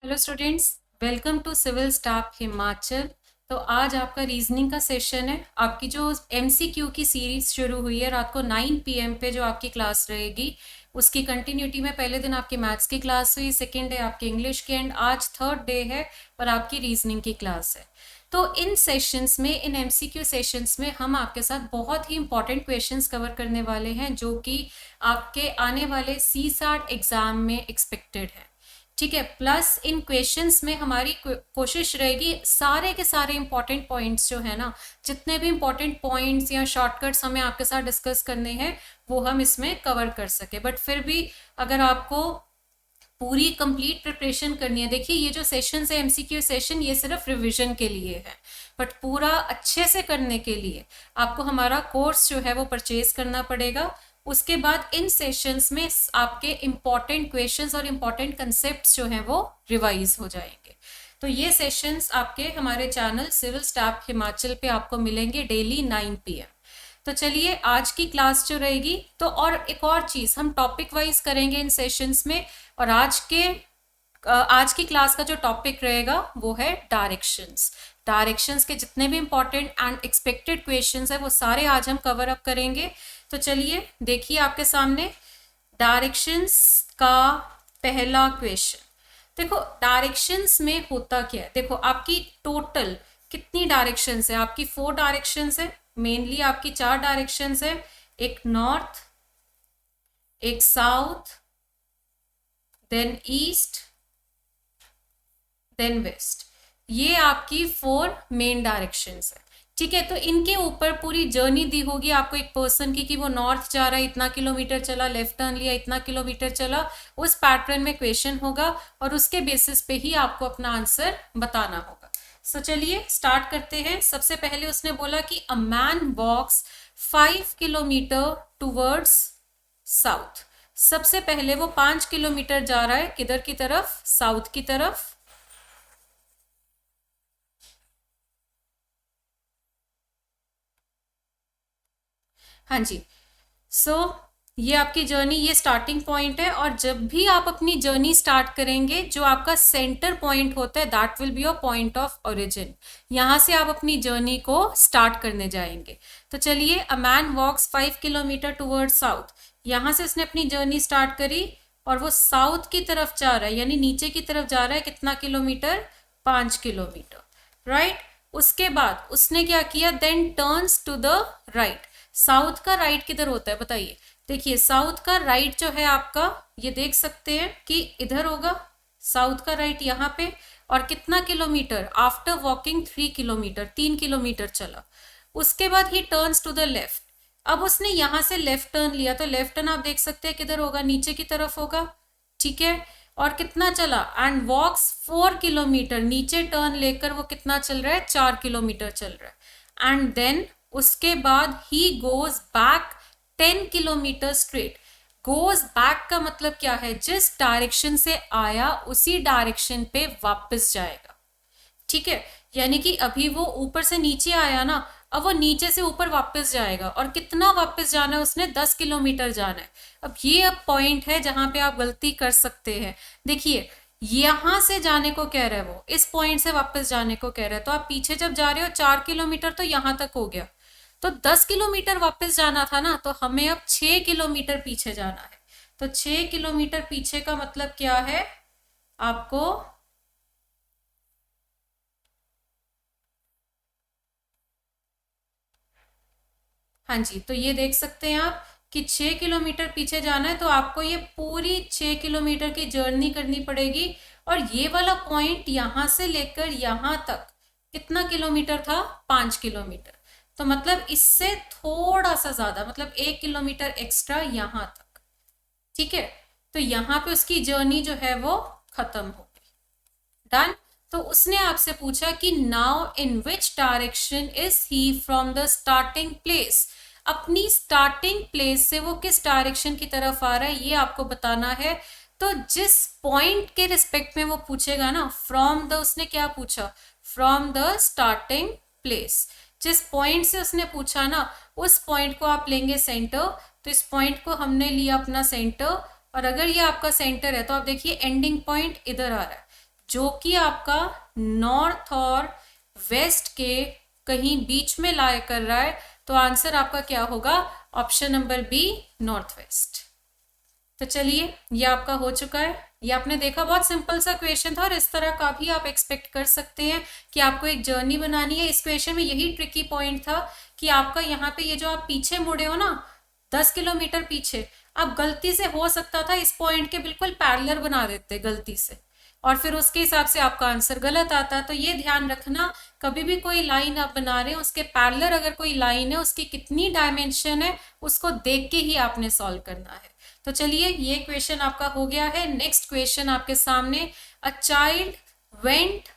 Hello students, welcome to civil staff Himachal. तो आज आपका रीजनिंग का सेशन है। आपकी जो एमसीक्यू की सीरीज शुरू हुई है रात को 9 PM पे जो आपकी क्लास रहेगी, उसकी कंटिन्यूटी में पहले दिन आपकी मैथ्स की क्लास हुई, सेकेंड डे आपकी इंग्लिश की, एंड आज थर्ड डे है और आपकी रीजनिंग की क्लास है। तो इन सेशंस में, इन एमसीक्यू सेशंस में हम आपके साथ बहुत ही इंपॉर्टेंट क्वेश्चंस कवर करने वाले हैं जो कि आपके आने वाले सीसैट एग्जाम में एक्सपेक्टेड है। ठीक है, प्लस इन क्वेश्चंस में हमारी कोशिश रहेगी सारे के सारे इंपॉर्टेंट पॉइंट्स जो है ना, जितने भी इंपॉर्टेंट पॉइंट्स या शॉर्टकट्स हमें आपके साथ डिस्कस करने हैं वो हम इसमें कवर कर सके। बट फिर भी अगर आपको पूरी कंप्लीट प्रिपरेशन करनी है, देखिए ये जो सेशन है एमसीक्यू सेशन, ये सिर्फ रिवीजन के लिए है, बट पूरा अच्छे से करने के लिए आपको हमारा कोर्स जो है वो परचेज करना पड़ेगा। उसके बाद इन सेशंस में आपके इम्पॉर्टेंट क्वेश्चंस और इम्पॉर्टेंट कंसेप्ट्स जो हैं वो रिवाइज हो जाएंगे। तो ये सेशंस आपके हमारे चैनल सिविल स्टाफ हिमाचल पे आपको मिलेंगे डेली 9 PM। तो चलिए आज की क्लास जो रहेगी, तो और एक और चीज़ हम टॉपिक वाइज करेंगे इन सेशंस में। और आज की क्लास का जो टॉपिक रहेगा वो है डायरेक्शंस। डायरेक्शंस के जितने भी इंपॉर्टेंट एंड एक्सपेक्टेड क्वेश्चंस है वो सारे आज हम कवर अप करेंगे। तो चलिए देखिए आपके सामने डायरेक्शंस का पहला क्वेश्चन। देखो डायरेक्शंस में होता क्या है, देखो आपकी टोटल कितनी डायरेक्शंस है, आपकी 4 डायरेक्शंस है। मेनली आपकी 4 डायरेक्शंस है, एक नॉर्थ, एक south, then east, then west. ये आपकी 4 मेन डायरेक्शंस है। ठीक है, तो इनके ऊपर पूरी जर्नी दी होगी आपको एक पर्सन की कि वो नॉर्थ जा रहा है, इतना किलोमीटर चला, लेफ्ट टर्न लिया, इतना किलोमीटर चला। उस पैटर्न में क्वेश्चन होगा और उसके बेसिस पे ही आपको अपना आंसर बताना होगा। सो चलिए स्टार्ट करते हैं। सबसे पहले उसने बोला कि a man walks 5 kilometre towards south. सबसे पहले वो 5 किलोमीटर जा रहा है, किधर की तरफ? साउथ की तरफ। हाँ जी। ये आपकी जर्नी, ये स्टार्टिंग पॉइंट है। और जब भी आप अपनी जर्नी स्टार्ट करेंगे, जो आपका सेंटर पॉइंट होता है that will be your point of origin. यहाँ से आप अपनी जर्नी को स्टार्ट करने जाएंगे। तो चलिए, a man walks 5 kilometre toward south. यहाँ से उसने अपनी जर्नी स्टार्ट करी और वो साउथ की तरफ जा रहा है, यानी नीचे की तरफ जा रहा है। कितना किलोमीटर? 5 kilometre, right. उसके बाद उसने क्या किया? Then turns to the right. South का राइट किधर होता है बताइए? देखिए साउथ का राइट जो है आपका, ये देख सकते हैं कि इधर होगा। साउथ का राइट यहाँ पे। और कितना kilometre? After walking 3 kilometre, 3 kilometre चला। उसके बाद ही टर्न्स टू द लेफ्ट। अब उसने यहाँ से लेफ्ट टर्न लिया, तो लेफ्ट टर्न आप देख सकते हैं किधर होगा? नीचे की तरफ होगा। ठीक है, और कितना चला? And walks 4 kilometre. नीचे टर्न लेकर वो कितना चल रहा है? 4 किलोमीटर चल रहा है। एंड देन उसके बाद he goes back 10 kilometre straight. Goes back का मतलब क्या है? जिस डायरेक्शन से आया उसी डायरेक्शन पे वापस जाएगा। ठीक है, यानी कि अभी वो ऊपर से नीचे आया ना, अब वो नीचे से ऊपर वापस जाएगा। और कितना वापस जाना है उसने? 10 किलोमीटर जाना है। अब पॉइंट है जहां पे आप गलती कर सकते हैं। देखिए यहां से जाने को कह रहा है वो, इस पॉइंट से वापस जाने को कह रहा है, तो आप पीछे जब जा रहे हो 4 किलोमीटर तो यहां तक हो गया, तो 10 किलोमीटर वापस जाना था ना, तो हमें अब 6 किलोमीटर पीछे जाना है। तो 6 किलोमीटर पीछे का मतलब क्या है आपको? हाँ जी, तो ये देख सकते हैं आप कि 6 किलोमीटर पीछे जाना है, तो आपको ये पूरी 6 किलोमीटर की जर्नी करनी पड़ेगी। और ये वाला पॉइंट यहां से लेकर यहां तक कितना किलोमीटर था? 5 किलोमीटर। तो मतलब इससे थोड़ा सा ज्यादा, मतलब 1 किलोमीटर एक्स्ट्रा यहां तक। ठीक है, तो यहाँ पे उसकी जर्नी जो है वो खत्म हो गई। डन। तो उसने आपसे पूछा कि now in which direction is he from the starting place. अपनी स्टार्टिंग प्लेस से वो किस डायरेक्शन की तरफ आ रहा है ये आपको बताना है। तो जिस पॉइंट के रिस्पेक्ट में वो पूछेगा ना, फ्रॉम द, उसने क्या पूछा? From the starting place. जिस पॉइंट से उसने पूछा ना, उस पॉइंट को आप लेंगे सेंटर। तो इस पॉइंट को हमने लिया अपना सेंटर। और अगर ये आपका सेंटर है तो आप देखिए एंडिंग पॉइंट इधर आ रहा है। जो कि आपका नॉर्थ और वेस्ट के कहीं बीच में लाई कर रहा है, तो आंसर आपका क्या होगा? Option number B, north west. तो चलिए, ये आपका हो चुका है। ये आपने देखा, बहुत सिंपल सा क्वेश्चन था और इस तरह का भी आप एक्सपेक्ट कर सकते हैं कि आपको एक जर्नी बनानी है। इस क्वेश्चन में यही ट्रिकी पॉइंट था कि आपका यहाँ पे ये जो आप पीछे मुड़े हो ना 10 किलोमीटर पीछे, आप गलती से हो सकता था इस पॉइंट के बिल्कुल पैरेलल बना देते गलती से, और फिर उसके हिसाब से आपका आंसर गलत आता। तो ये ध्यान रखना, कभी भी कोई लाइन आप बना रहे हैं उसके पैरेलल अगर कोई लाइन है उसकी कितनी डायमेंशन है उसको देख के ही आपने सॉल्व करना है। तो चलिए, ये क्वेश्चन आपका हो गया है। नेक्स्ट क्वेश्चन आपके सामने, अ चाइल्ड वेंट,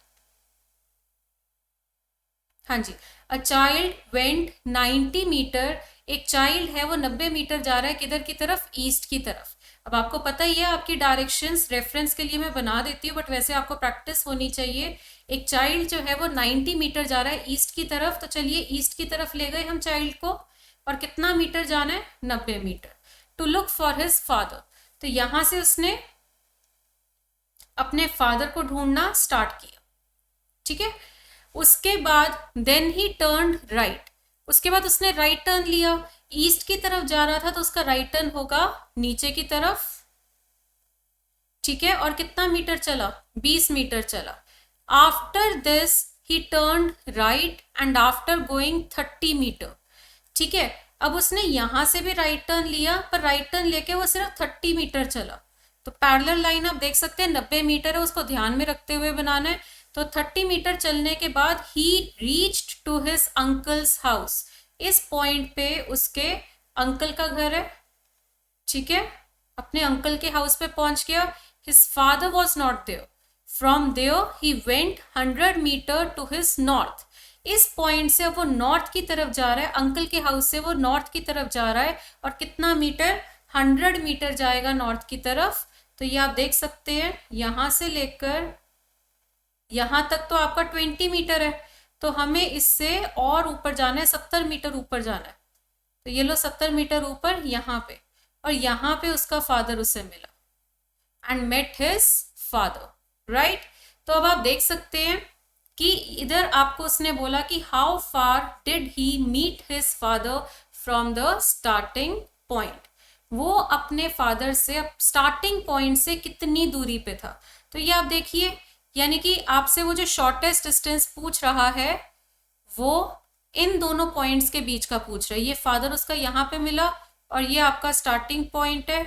हाँ जी, अ चाइल्ड वेंट 90 मीटर, एक चाइल्ड है वो 90 मीटर जा रहा है, किधर की तरफ? ईस्ट की तरफ। अब आपको पता ही है, आपकी डायरेक्शंस रेफरेंस के लिए मैं बना देती हूँ, बट वैसे आपको प्रैक्टिस होनी चाहिए। एक चाइल्ड जो है वो 90 मीटर जा रहा है ईस्ट की तरफ, तो चलिए ईस्ट की तरफ ले गए हम चाइल्ड को, और कितना मीटर जाना है? 90 metre, to look for his father. तो यहां से उसने अपने फादर को ढूंढना स्टार्ट किया, ठीक है। उसके बाद देन ही टर्न राइट, उसके बाद उसने राइट टर्न लिया, ईस्ट की तरफ जा रहा था तो उसका राइट टर्न होगा नीचे की तरफ, ठीक है। और कितना मीटर चला? 20 मीटर चला। After this he turn right and after going 30 metre, ठीक है। अब उसने यहां से भी राइट टर्न लिया, पर राइट टर्न लेके वो सिर्फ 30 मीटर चला। तो पैरेलल लाइन आप देख सकते हैं 90 मीटर है, उसको ध्यान में रखते हुए बनाना है। तो 30 मीटर चलने के बाद he reached to his uncle's house, इस पॉइंट पे उसके अंकल का घर है, ठीक है। अपने अंकल के हाउस पे पहुंच गया। His father was not there, from there he went 100 metre to his north, इस पॉइंट से अब वो नॉर्थ की तरफ जा रहा है, अंकल के हाउस से वो नॉर्थ की तरफ जा रहा है, और कितना मीटर? 100 मीटर जाएगा नॉर्थ की तरफ। तो ये आप देख सकते हैं, यहां से लेकर यहां तक तो आपका 20 मीटर है, तो हमें इससे और ऊपर जाना है, 70 मीटर ऊपर जाना है। तो ये लो 70 मीटर ऊपर यहाँ पे, और यहाँ पे उसका फादर उसे मिला and met his father, right. तो अब आप देख सकते हैं कि इधर आपको उसने बोला कि how far did he meet his father from the starting point, वो अपने फादर से स्टार्टिंग पॉइंट से कितनी दूरी पे था। तो ये आप देखिए, यानी कि आपसे वो जो शॉर्टेस्ट डिस्टेंस पूछ रहा है वो इन दोनों पॉइंट्स के बीच का पूछ रहा है। ये फादर उसका यहाँ पे मिला और ये आपका स्टार्टिंग पॉइंट है,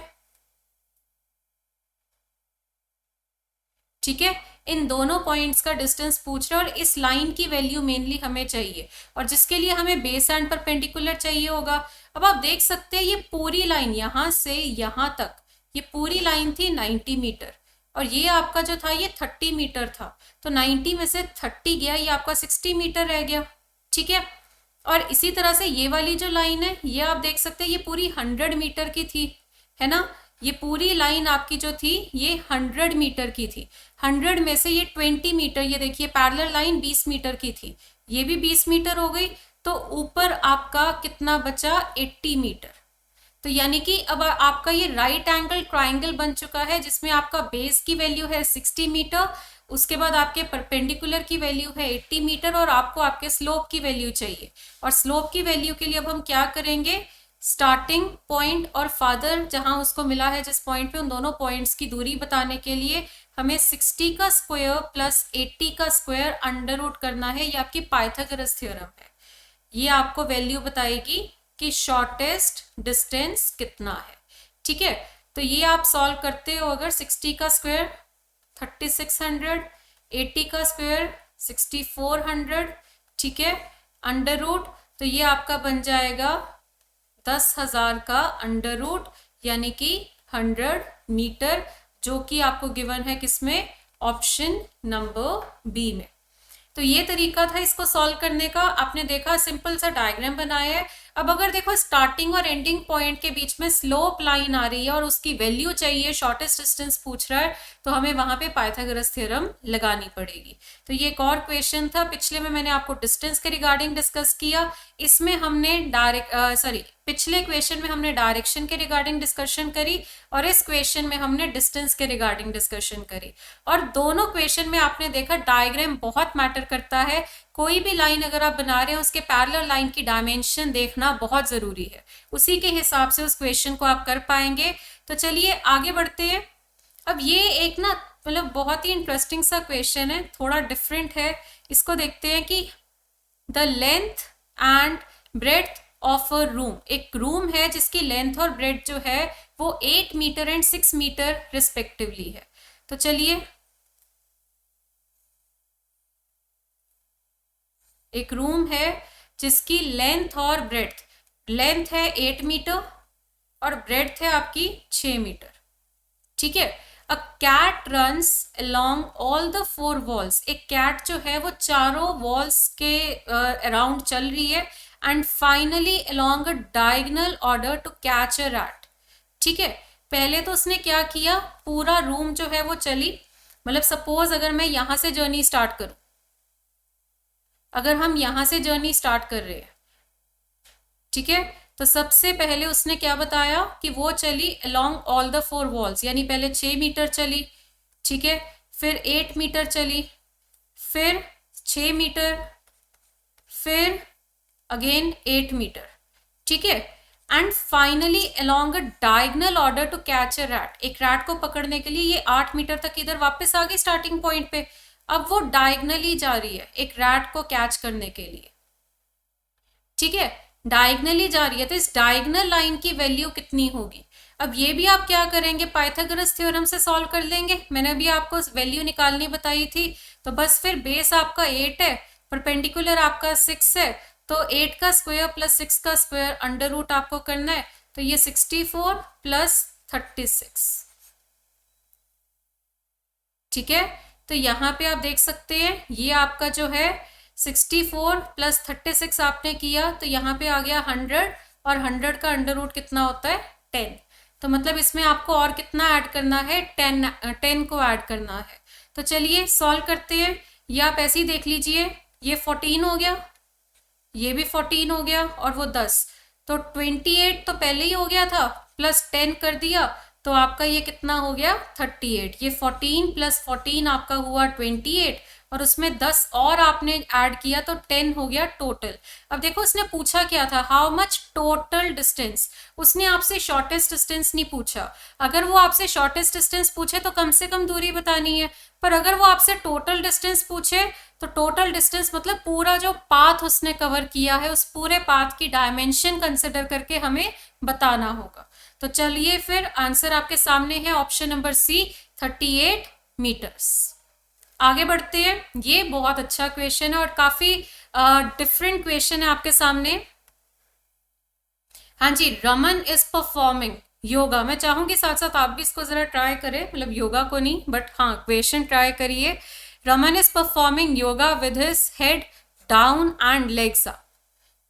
ठीक है। इन दोनों पॉइंट्स का डिस्टेंस पूछ रहे हैं और इस लाइन की वैल्यू मेनली हमें चाहिए, और जिसके लिए हमें बेस एंड परपेंडिकुलर चाहिए होगा। अब आप देख सकते हैं ये पूरी लाइन यहां से यहां तक, ये पूरी लाइन थी 90 मीटर, और ये आपका जो था ये 30 मीटर था। तो 90 में से 30 गया, ये आपका 60 मीटर रह गया, ठीक है। और इसी तरह से ये वाली जो लाइन है ये आप देख सकते हैं ये पूरी 100 मीटर की थी, है ना। ये पूरी लाइन आपकी जो थी ये 100 मीटर की थी। 100 में से ये 20 मीटर, ये देखिए पैरेलल लाइन 20 मीटर की थी, ये भी 20 मीटर हो गई। तो ऊपर आपका कितना बचा? 80 मीटर। तो यानी कि अब आपका ये राइट एंगल ट्राइंगल बन चुका है, जिसमें आपका बेस की वैल्यू है 60 मीटर, उसके बाद आपके परपेंडिकुलर की वैल्यू है 80 मीटर, और आपको आपके स्लोप की वैल्यू चाहिए। और स्लोप की वैल्यू के लिए अब हम क्या करेंगे? स्टार्टिंग पॉइंट और फादर जहां उसको मिला है जिस पॉइंट पे, उन दोनों पॉइंट्स की दूरी बताने के लिए हमें 60 का स्क्वायर प्लस 80 का स्क्वायर अंडर रूट करना है। ये आपकी पाइथागोरस थ्योरम है, ये आपको वैल्यू बताएगी कि शॉर्टेस्ट डिस्टेंस कितना है, ठीक है। तो ये आप सॉल्व करते हो, अगर 60 का स्क्वायर 3600, 80 का स्क्वायर 6400, ठीक है, अंडर रूट, तो ये आपका बन जाएगा 10,000 का अंडर रूट, यानी कि 100 मीटर, जो कि आपको गिवन है किसमें? ऑप्शन नंबर बी में। तो ये तरीका था इसको सॉल्व करने का। आपने देखा सिंपल सा डायग्राम बनाया है। अब अगर देखो स्टार्टिंग और एंडिंग पॉइंट के बीच में स्लोप लाइन आ रही है और उसकी वैल्यू चाहिए, शॉर्टेस्ट डिस्टेंस पूछ रहा है, तो हमें वहां पे पाइथागोरस थ्योरम लगानी पड़ेगी। तो ये एक और क्वेश्चन था, पिछले में मैंने आपको डिस्टेंस के रिगार्डिंग डिस्कस किया, इसमें हमने पिछले क्वेश्चन में हमने डायरेक्शन के रिगार्डिंग डिस्कशन करी और इस क्वेश्चन में हमने डिस्टेंस के रिगार्डिंग डिस्कशन करी। और दोनों क्वेश्चन में आपने देखा डायग्राम बहुत मैटर करता है। कोई भी लाइन अगर आप बना रहे हैं उसके पैरेलल लाइन की डायमेंशन देखना बहुत जरूरी है, उसी के हिसाब से उस क्वेश्चन को आप कर पाएंगे। तो चलिए आगे बढ़ते हैं। अब ये एक ना मतलब बहुत ही इंटरेस्टिंग सा क्वेश्चन है, थोड़ा डिफरेंट है। इसको देखते हैं कि the length and breadth of a room, एक रूम है जिसकी लेंथ और ब्रेड्थ जो है वो 8 मीटर एंड 6 मीटर रिस्पेक्टिवली है। तो चलिए, एक रूम है जिसकी लेंथ और ब्रेड्थ, लेंथ है 8 मीटर और ब्रेड्थ है आपकी 6 मीटर, ठीक है। A cat runs along all the 4 walls, एक कैट जो है वो चारों वॉल्स के अराउंड चल रही है and finally along a diagonal order to catch a rat, ठीक है। पहले तो उसने क्या किया, पूरा रूम जो है वो चली, मतलब सपोज अगर मैं यहां से जर्नी स्टार्ट करूं, अगर हम यहां से जर्नी स्टार्ट कर रहे हैं, ठीक है, तो सबसे पहले उसने क्या बताया कि वो चली अलोंग ऑल द 4 वॉल्स, यानी पहले 6 मीटर चली, ठीक है, फिर 8 मीटर चली, फिर 6 मीटर, फिर अगेन 8 मीटर, ठीक है, and finally along a diagonal order to catch a rat, एक रैट को पकड़ने के लिए ये 8 मीटर तक इधर वापस आ गई स्टार्टिंग पॉइंट पे। अब वो डायगोनली जा रही है एक रैट को कैच करने के लिए, ठीक है, डायगनली जा रही है। तो इस डायगनल लाइन की वैल्यू कितनी होगी, अब ये भी आप क्या करेंगे, पाइथागोरस थ्योरम से सॉल्व कर लेंगे। मैंने अभी आपको वैल्यू निकालनी बताई थी, तो बस फिर बेस आपका 8 है, परपेंडिकुलर आपका 6 है, तो 8 का स्क्वायर प्लस 6 का स्क्वायर अंडर रूट आपको करना है, तो ये 64 प्लस 36, ठीक है। तो यहाँ पे आप देख सकते हैं ये आपका जो है 64 प्लस 36 आपने किया, तो यहाँ पे आ गया 100 और 100 का अंडर रूट कितना होता है 10, तो मतलब इसमें आपको और कितना ऐड करना है 10 को ऐड करना है। तो चलिए सॉल्व करते हैं। ये आप ऐसे ही देख लीजिए, ये 14 हो गया, ये भी 14 हो गया और वो 10, तो 28 तो पहले ही हो गया था, प्लस 10 कर दिया, तो आपका ये कितना हो गया 38। ये 14 प्लस 14 आपका हुआ 28 और उसमें 10 और आपने ऐड किया तो 10 हो गया टोटल। अब देखो उसने पूछा क्या था, हाउ मच टोटल डिस्टेंस, उसने आपसे शॉर्टेस्ट डिस्टेंस नहीं पूछा। अगर वो आपसे शॉर्टेस्ट डिस्टेंस पूछे तो कम से कम दूरी बतानी है, पर अगर वो आपसे टोटल डिस्टेंस पूछे तो टोटल डिस्टेंस मतलब पूरा जो पाथ उसने कवर किया है उस पूरे पाथ की डायमेंशन कंसिडर करके हमें बताना होगा। तो चलिए फिर आंसर आपके सामने है ऑप्शन नंबर सी, 38 मीटर्स। आगे बढ़ते हैं। ये बहुत अच्छा क्वेश्चन है और काफी डिफरेंट क्वेश्चन है आपके सामने। हाँ जी, रमन इज परफॉर्मिंग योगा, मैं चाहूंगी साथ साथ आप भी इसको जरा ट्राई करें, मतलब योगा को नहीं बट हाँ क्वेश्चन ट्राई करिए। Raman is performing yoga with his head down and legs up,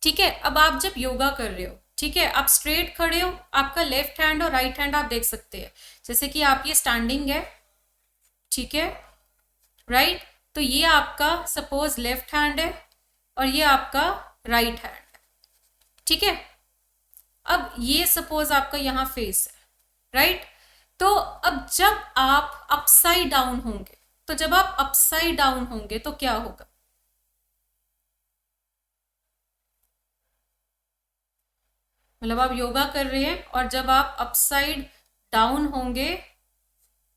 ठीक है। अब आप जब योगा कर रहे हो, ठीक है, आप स्ट्रेट खड़े हो, आपका लेफ्ट हैंड और राइट हैंड आप देख सकते हैं, जैसे कि आप ये स्टैंडिंग है, ठीक है, राइट, तो ये आपका सपोज लेफ्ट हैंड है और ये आपका राइट हैंड है, ठीक है। अब ये सपोज आपका यहाँ फेस है, राइट, तो अब जब आप अपसाइड डाउन होंगे, तो जब आप अपसाइड डाउन होंगे तो क्या होगा, मतलब आप योगा कर रहे हैं और जब आप अपसाइड डाउन होंगे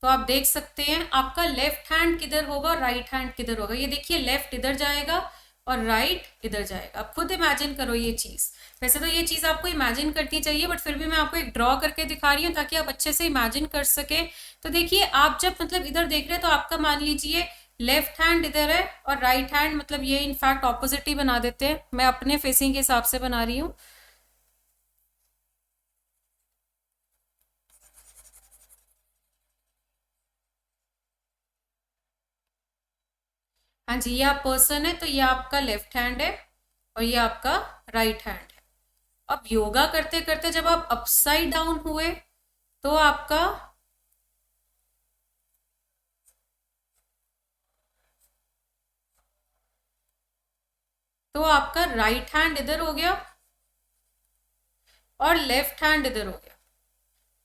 तो आप देख सकते हैं आपका लेफ्ट हैंड किधर होगा और राइट हैंड किधर होगा। ये देखिए लेफ्ट इधर जाएगा और राइट इधर जाएगा। आप खुद इमेजिन करो ये चीज, वैसे तो ये चीज आपको इमेजिन करनी चाहिए बट फिर भी मैं आपको एक ड्रॉ करके दिखा रही हूँ ताकि आप अच्छे से इमेजिन कर सके। तो देखिए आप जब मतलब इधर देख रहे हैं तो आपका मान लीजिए लेफ्ट हैंड इधर है और राइट हैंड मतलब ये इनफैक्ट ऑपोजिट ही बना देते हैं, मैं अपने फेसिंग के हिसाब से बना रही हूँ। हाँ जी, ये आप पर्सन है तो ये आपका लेफ्ट हैंड है और ये आपका राइट हैंड है। अब योगा करते करते जब आप अपसाइड डाउन हुए तो आपका राइट हैंड इधर हो गया और लेफ्ट हैंड इधर हो गया,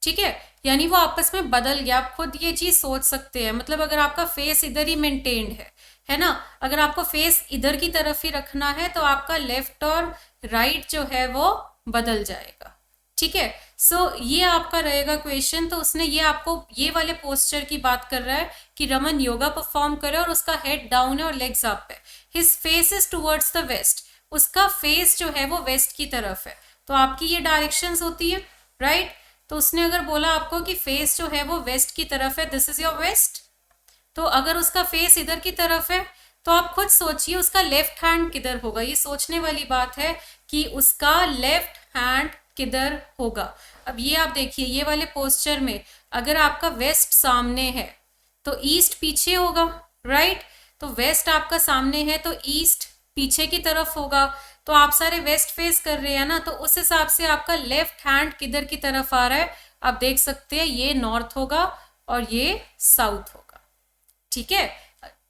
ठीक है, यानी वो आपस में बदल गया। आप खुद ये चीज सोच सकते हैं, मतलब अगर आपका फेस इधर ही मेंटेन्ड है ना, अगर आपको फेस इधर की तरफ ही रखना है तो आपका लेफ्ट और राइट जो है वो बदल जाएगा, ठीक है। सो ये आपका रहेगा क्वेश्चन। तो उसने ये आपको ये वाले पोस्चर की बात कर रहा है कि रमन योगा परफॉर्म करे और उसका हेड डाउन है और लेग्स अप है, his face is towards the west, उसका फेस जो है वो वेस्ट की तरफ है, तो आपकी ये डायरेक्शंस होती है, राइट। तो उसने अगर बोला आपको कि फेस जो है वो वेस्ट की तरफ है, दिस इज योर वेस्ट, तो अगर उसका फेस इधर की तरफ है तो आप खुद सोचिए उसका लेफ्ट हैंड किधर होगा। ये सोचने वाली बात है कि उसका लेफ्ट हैंड किधर होगा। अब ये आप देखिए, ये वाले पोस्चर में अगर आपका वेस्ट सामने है तो ईस्ट पीछे होगा, राइट। तो वेस्ट आपका सामने है तो ईस्ट पीछे की तरफ होगा, तो आप सारे वेस्ट फेस कर रहे हैं ना, तो उस हिसाब से आपका लेफ्ट हैंड किधर की तरफ आ रहा है, आप देख सकते हैं ये नॉर्थ होगा और ये साउथ होगा, ठीक है।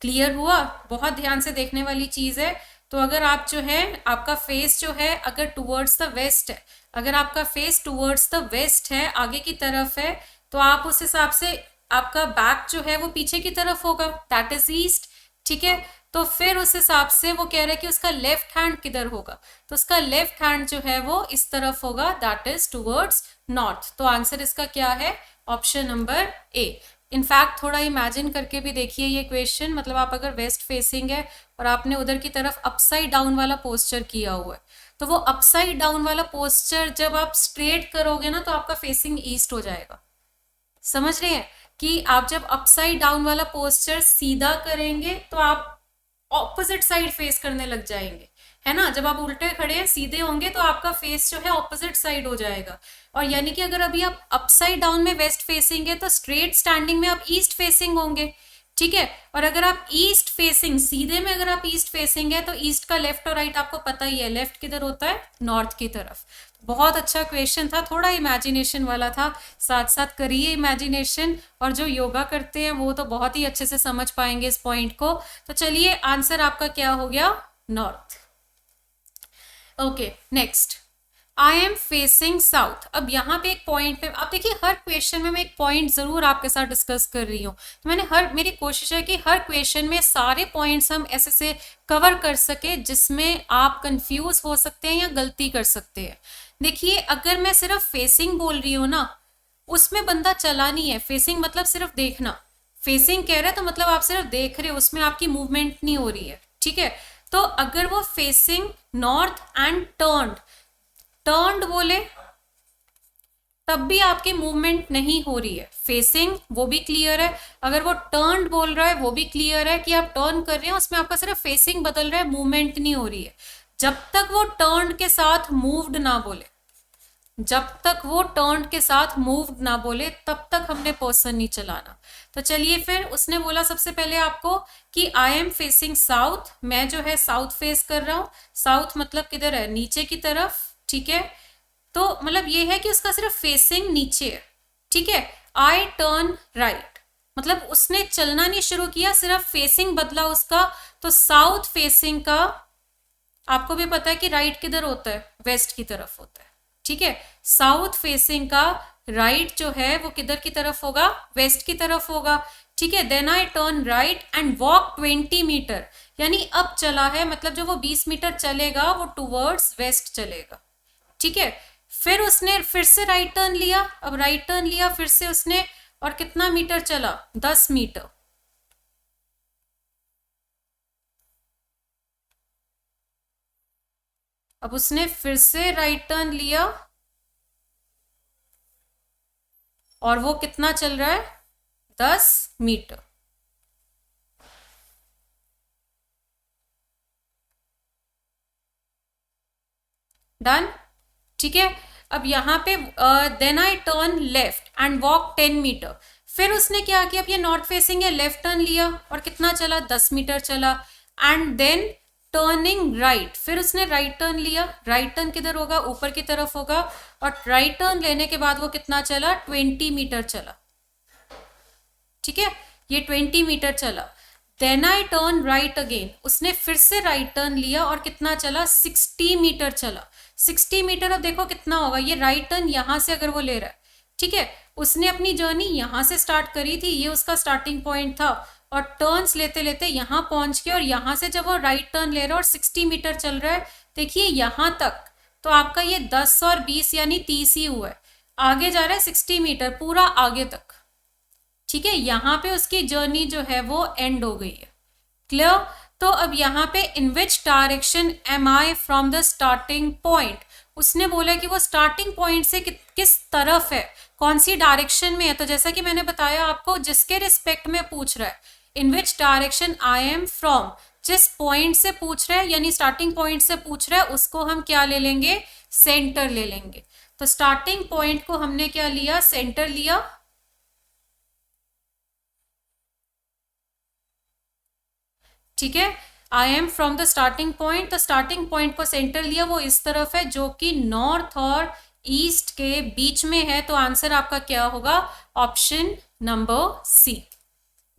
क्लियर हुआ? बहुत ध्यान से देखने वाली चीज है। तो अगर आप जो है आपका फेस जो है अगर टुवर्ड्स द वेस्ट है, अगर आपका फेस टुवर्ड्स द वेस्ट है, आगे की तरफ है, तो आप उस हिसाब से आपका बैक जो है वो पीछे की तरफ होगा, दैट इज ईस्ट, ठीक है। तो फिर उस हिसाब से वो कह रहे हैं कि उसका लेफ्ट हैंड किधर होगा, तो उसका लेफ्ट हैंड जो है वो इस तरफ होगा, दैट इज टुवर्ड्स नॉर्थ। तो आंसर इसका क्या है? Option number A. इनफैक्ट थोड़ा इमेजिन करके भी देखिए ये क्वेश्चन, मतलब आप अगर वेस्ट फेसिंग है और आपने उधर की तरफ अपसाइड डाउन वाला पोस्चर किया हुआ है, तो वो अपसाइड डाउन वाला पोस्चर जब आप स्ट्रेट करोगे ना तो आपका फेसिंग ईस्ट हो जाएगा। समझ रहे हैं कि आप जब अपसाइड डाउन वाला पोस्चर सीधा करेंगे तो आप ऑपोजिट साइड फेस करने लग जाएंगे, है ना। जब आप उल्टे खड़े सीधे होंगे तो आपका फेस जो है ऑपोजिट साइड हो जाएगा। और यानी कि अगर अभी आप अपसाइड डाउन में वेस्ट फेसिंग है तो स्ट्रेट स्टैंडिंग में आप ईस्ट फेसिंग होंगे, ठीक है। और अगर आप ईस्ट फेसिंग सीधे में अगर आप ईस्ट फेसिंग है तो ईस्ट का लेफ्ट और राइट आपको पता ही है, लेफ्ट किधर होता है? नॉर्थ की तरफ। बहुत अच्छा क्वेश्चन था, थोड़ा इमेजिनेशन वाला था, साथ साथ करिए इमेजिनेशन, और जो योगा करते हैं वो तो बहुत ही अच्छे से समझ पाएंगे इस पॉइंट को। तो चलिए आंसर आपका क्या हो गया? North. Okay, next, I am facing south. अब यहाँ पे एक पॉइंट पे आप देखिए, हर क्वेश्चन में मैं एक पॉइंट जरूर आपके साथ डिस्कस कर रही हूँ। तो मेरी कोशिश है कि हर क्वेश्चन में सारे पॉइंट्स हम ऐसे से कवर कर सके जिसमें आप कंफ्यूज हो सकते हैं या गलती कर सकते हैं। देखिए, अगर मैं सिर्फ फेसिंग बोल रही हूँ ना, उसमें बंदा चला नहीं है। फेसिंग मतलब सिर्फ देखना, फेसिंग कह रहे हैं तो मतलब आप सिर्फ देख रहे हो, उसमें आपकी मूवमेंट नहीं हो रही है, ठीक है। तो अगर वो फेसिंग नॉर्थ एंड टर्न्ड बोले तब भी आपकी मूवमेंट नहीं हो रही है। फेसिंग वो भी क्लियर है, अगर वो टर्न्ड बोल रहा है वो भी क्लियर है कि आप टर्न कर रहे हैं, उसमें आपका सिर्फ फेसिंग बदल रहा है, मूवमेंट नहीं हो रही है। जब तक वो टर्न के साथ मूव्ड ना बोले, जब तक वो टर्न के साथ मूव ना बोले तब तक हमने पर्सन नहीं चलाना। तो चलिए फिर, उसने बोला सबसे पहले आपको कि आई एम फेसिंग साउथ, मैं जो है साउथ फेस कर रहा हूं। साउथ मतलब किधर है? नीचे की तरफ, ठीक है। तो मतलब ये है कि उसका सिर्फ फेसिंग नीचे है, ठीक है। आई टर्न राइट, मतलब उसने चलना नहीं शुरू किया, सिर्फ फेसिंग बदला उसका। तो साउथ फेसिंग का आपको भी पता है कि राइट किधर होता है? वेस्ट की तरफ होता है, ठीक है। साउथ फेसिंग का राइट जो है वो किधर की तरफ होगा? वेस्ट की तरफ होगा, ठीक है। Then I turn right and walk 20 metre, यानी अब चला है, मतलब जो वो 20 मीटर चलेगा वो टूवर्ड्स वेस्ट चलेगा, ठीक है। फिर उसने फिर से राइट टर्न लिया, अब राइट टर्न लिया फिर से उसने, और कितना मीटर चला? 10 मीटर। अब उसने फिर से राइट टर्न लिया और वो कितना चल रहा है? 10 मीटर। डन, ठीक है। अब यहाँ पे then I turn left and walk 10 metre. फिर उसने क्या किया? अब ये नॉर्थ फेसिंग है, लेफ्ट टर्न लिया और कितना चला? 10 मीटर चला। एंड देन टर्निंग राइट, फिर उसने राइट टर्न लिया। राइट टर्न किधर होगा? ऊपर की तरफ होगा। और राइट टर्न लेने के बाद वो कितना चला? 20 मीटर चला, ठीक है। ये 20 मीटर चला। Then I turn right again, उसने फिर से राइट टर्न लिया और कितना चला? 60 मीटर चला। 60 मीटर, अब देखो कितना होगा, ये राइट टर्न यहाँ से अगर वो ले रहा है, ठीक है, उसने अपनी जर्नी यहाँ से स्टार्ट करी थी, ये उसका स्टार्टिंग पॉइंट था, और टर्न्स लेते लेते यहाँ पहुंच के, और यहाँ से जब वो राइट टर्न ले रहा है और 60 मीटर चल रहा है, देखिए यहाँ तक, तो आपका ये 10 और 20 यानी 30 ही हुआ है, आगे जा रहा है 60 मीटर पूरा आगे तक, ठीक है, यहाँ पे उसकी जर्नी जो है वो एंड हो गई है। क्लियर? तो अब यहाँ पे in which direction am I from the starting point, उसने बोला कि वो स्टार्टिंग पॉइंट से किस तरफ है, कौन सी डायरेक्शन में है, तो जैसा कि मैंने बताया आपको, जिसके रिस्पेक्ट में पूछ रहा है, in which direction I am from, जिस पॉइंट से पूछ रहा है यानी स्टार्टिंग पॉइंट से पूछ रहा है, उसको हम क्या ले लेंगे, सेंटर ले लेंगे। तो स्टार्टिंग पॉइंट को हमने क्या लिया, सेंटर लिया, ठीक है, आई am from the starting point, तो स्टार्टिंग पॉइंट को सेंटर लिया, वो इस तरफ है जो कि नॉर्थ और ईस्ट के बीच में है, तो आंसर आपका क्या होगा, option number C.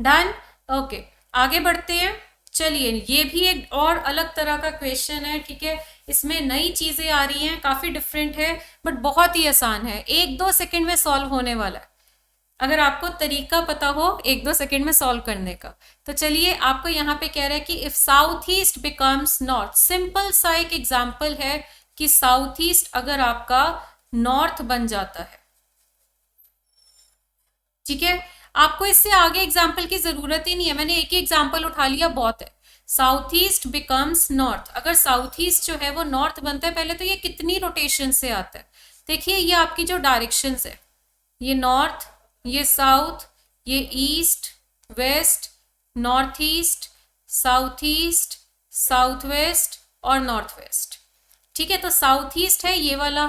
Done? Okay, आगे बढ़ते हैं। चलिए, ये भी एक और अलग तरह का क्वेश्चन है, ठीक है, इसमें नई चीजें आ रही हैं, काफी डिफरेंट है, बट बहुत ही आसान है, 1-2 सेकंड में सॉल्व होने वाला है, अगर आपको तरीका पता हो 1-2 सेकंड में सॉल्व करने का। तो चलिए, आपको यहाँ पे कह रहा है कि if south east becomes north, simple सा एक एग्जाम्पल है कि साउथ ईस्ट अगर आपका नॉर्थ बन जाता है, ठीक है, आपको इससे आगे एग्जाम्पल की जरूरत ही नहीं है, मैंने एक ही एग्जाम्पल उठा लिया, बहुत है। साउथ ईस्ट बिकम्स नॉर्थ, अगर साउथ ईस्ट जो है वो नॉर्थ बनता है, पहले तो ये कितनी रोटेशन से आता है, देखिए ये आपकी जो डायरेक्शन है, ये नॉर्थ, ये साउथ, ये east west, north east, south east, south west और नॉर्थ वेस्ट, ठीक है, तो साउथ ईस्ट है ये वाला,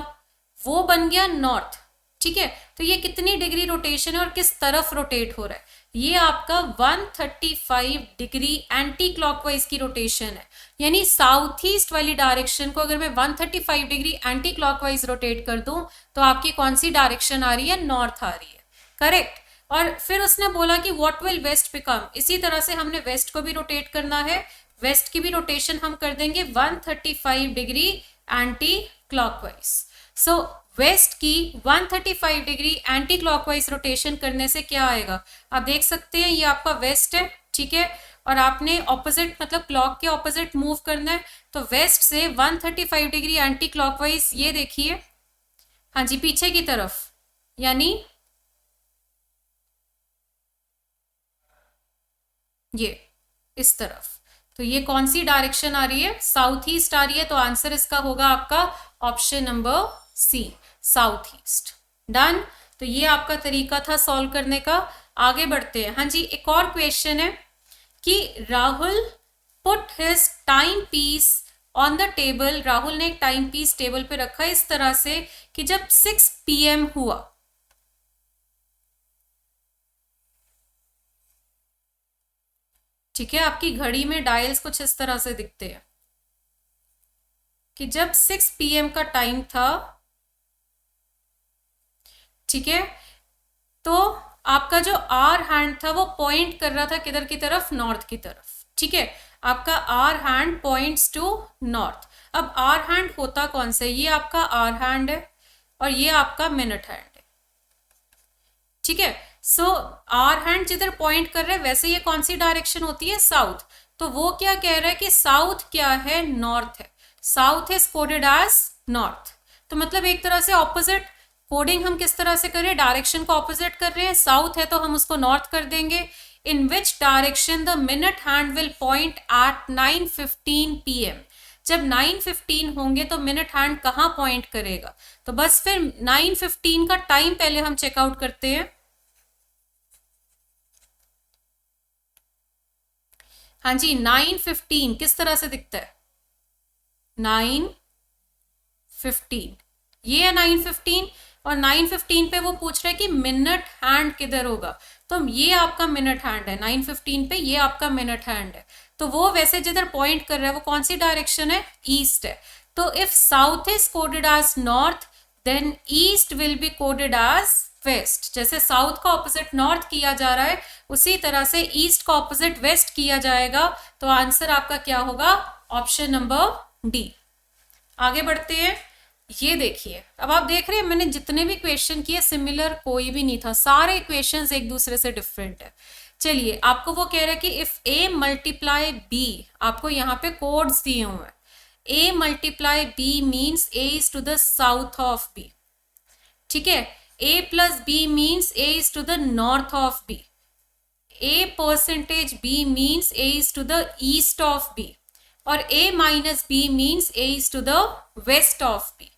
वो बन गया नॉर्थ, ठीक है, तो ये कितनी डिग्री रोटेशन है और किस तरफ रोटेट हो रहा है, ये आपका 135 डिग्री एंटी क्लॉकवाइज की रोटेशन है, यानी साउथ ईस्ट वाली डायरेक्शन को अगर मैं 135 डिग्री एंटी क्लॉकवाइज रोटेट कर दूं, तो आपकी कौन सी डायरेक्शन आ रही है, नॉर्थ आ रही है, करेक्ट। और फिर उसने बोला कि व्हाट विल वेस्ट बिकम, इसी तरह से हमने वेस्ट को भी रोटेट करना है, वेस्ट की भी रोटेशन हम कर देंगे 135 डिग्री एंटी क्लॉकवाइज। सो वेस्ट की 135 डिग्री एंटी क्लॉकवाइज रोटेशन करने से क्या आएगा, आप देख सकते हैं ये आपका वेस्ट है, ठीक है, और आपने ऑपोजिट मतलब क्लॉक के ऑपोजिट मूव करना है, तो वेस्ट से 135 डिग्री एंटी क्लॉकवाइज, ये देखिए, हाँ जी, पीछे की तरफ, यानी ये इस तरफ, तो ये कौन सी डायरेक्शन आ रही है, साउथ ईस्ट आ रही है, तो आंसर इसका होगा आपका option number C, south east. Done? तो ये आपका तरीका था सॉल्व करने का। आगे बढ़ते हैं। हाँ जी, एक और क्वेश्चन है कि Rahul put his time piece on the table, Rahul ने एक टाइम पीस टेबल पे रखा इस तरह से कि जब 6 PM हुआ, ठीक है, आपकी घड़ी में डायल्स कुछ इस तरह से दिखते हैं कि जब 6 PM का टाइम था, ठीक है, तो आपका जो आर हैंड था वो पॉइंट कर रहा था किधर की तरफ, नॉर्थ की तरफ, ठीक है, आपका hour hand points to north. अब आर हैंड होता कौन सा, ये आपका आर हैंड है और ये आपका मिनट हैंड है, ठीक है। सो आर हैंड जिधर पॉइंट कर रहा है वैसे ये कौन सी डायरेक्शन होती है, साउथ, तो वो क्या कह रहा है कि साउथ क्या है, नॉर्थ है, south is coded as north, तो मतलब एक तरह से ऑपोजिट कोडिंग हम किस तरह से कर रहे हैं, डायरेक्शन को ऑपोजिट कर रहे हैं, साउथ है तो हम उसको नॉर्थ कर देंगे। In which direction the minute hand will point at 9:15 PM, जब 9:15 होंगे तो मिनट हैंड कहाँ पॉइंट करेगा, तो बस फिर 9:15 का टाइम पहले हम चेकआउट करते हैं। हाँ जी, 9:15 किस तरह से दिखता है, 9:15, ये है 9:15, और 9:15 पे वो पूछ रहा है कि मिनट हैंड किधर होगा, तो ये आपका मिनट हैंड है 9:15 पे, ये आपका मिनट हैंड है, तो वो वैसे जिधर पॉइंट कर रहा है वो कौन सी डायरेक्शन है, ईस्ट है, तो if south is coded as north then east will be coded as west, जैसे साउथ का ऑपोजिट नॉर्थ किया जा रहा है उसी तरह से ईस्ट का ऑपोजिट वेस्ट किया जाएगा, तो आंसर आपका क्या होगा, ऑप्शन नंबर डी। आगे बढ़ते हैं। ये देखिए, अब आप देख रहे हैं मैंने जितने भी क्वेश्चन किए सिमिलर कोई भी नहीं था, सारे इक्वेशंस एक दूसरे से डिफरेंट है। चलिए, आपको वो कह रहा है कि इफ ए मल्टीप्लाई बी, आपको यहाँ पे कोड्स दिए हुए हैं, A multiply B means A is to the south of B, ठीक है। A plus B means A is to the north of B, A percentage B means A is to the east of B, और A minus B means A is to the west of B.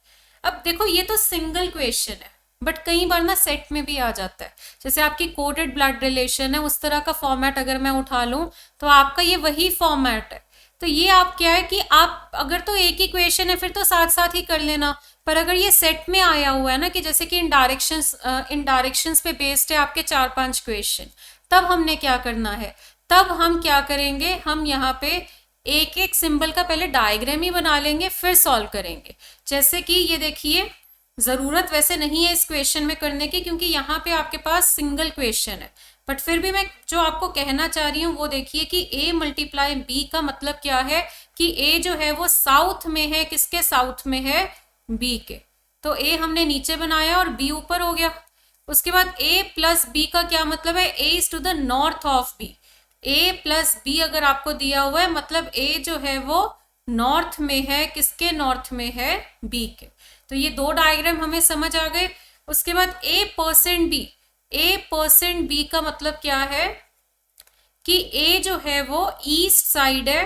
अब देखो ये तो single question है, but कई बार ना set में भी आ जाता है, जैसे आपकी कोडेड ब्लड रिलेशन है, उस तरह का फॉर्मेट अगर मैं उठा लूं तो आपका ये वही फॉर्मेट है। तो ये आप क्या है कि आप अगर तो एक ही क्वेश्चन है फिर तो साथ साथ ही कर लेना, पर अगर ये सेट में आया हुआ है ना कि जैसे कि इन डायरेक्शंस पे बेस्ड है आपके 4-5 क्वेश्चन, तब हमने क्या करना है, तब हम क्या करेंगे, हम यहाँ पे एक एक सिंबल का पहले डायग्राम ही बना लेंगे फिर सॉल्व करेंगे। जैसे कि ये देखिए, जरूरत वैसे नहीं है इस क्वेश्चन में करने की क्योंकि यहाँ पे आपके पास सिंगल क्वेश्चन है, बट फिर भी मैं जो आपको कहना चाह रही हूँ वो देखिए कि a मल्टीप्लाई b का मतलब क्या है कि a जो है वो साउथ में है, किसके साउथ में है, b के। तो a हमने नीचे बनाया और b ऊपर हो गया। उसके बाद a प्लस b का क्या मतलब है, a is to the north of b। a plus b अगर आपको दिया हुआ है मतलब a जो है वो नॉर्थ में है, किसके नॉर्थ में है, b के। तो ये दो डायग्राम हमें समझ आ गए। उसके बाद a percent b, a percent b का मतलब क्या है कि a जो है वो ईस्ट साइड है,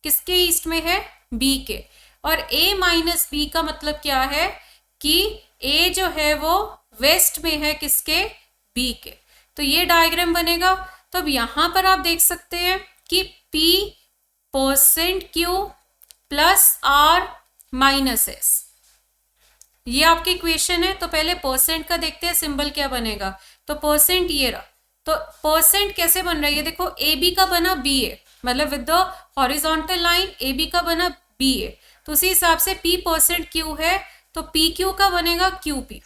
किसके ईस्ट में है, b के। और a माइनस b का मतलब क्या है कि a जो है वो वेस्ट में है, किसके, b के। तो ये डायग्राम बनेगा। तो अब यहां पर आप देख सकते हैं कि p percent q plus r minus s, ये आपकी इक्वेशन है। तो पहले परसेंट का देखते हैं सिंबल क्या बनेगा। तो परसेंट ये रहा। तो परसेंट कैसे बन रहा है, ये देखो ए बी का बना बी ए, मतलब with the horizontal line A B का बना बी ए। तो उसी हिसाब से पी परसेंट क्यू है तो पी क्यू का बनेगा क्यू पी।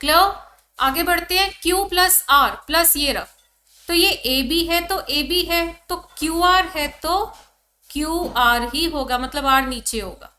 क्लियर, आगे बढ़ते हैं। क्यू प्लस आर प्लस ये रहा, तो ये ए बी है तो ए बी है, तो क्यू आर है तो क्यू आर ही होगा, मतलब आर नीचे होगा,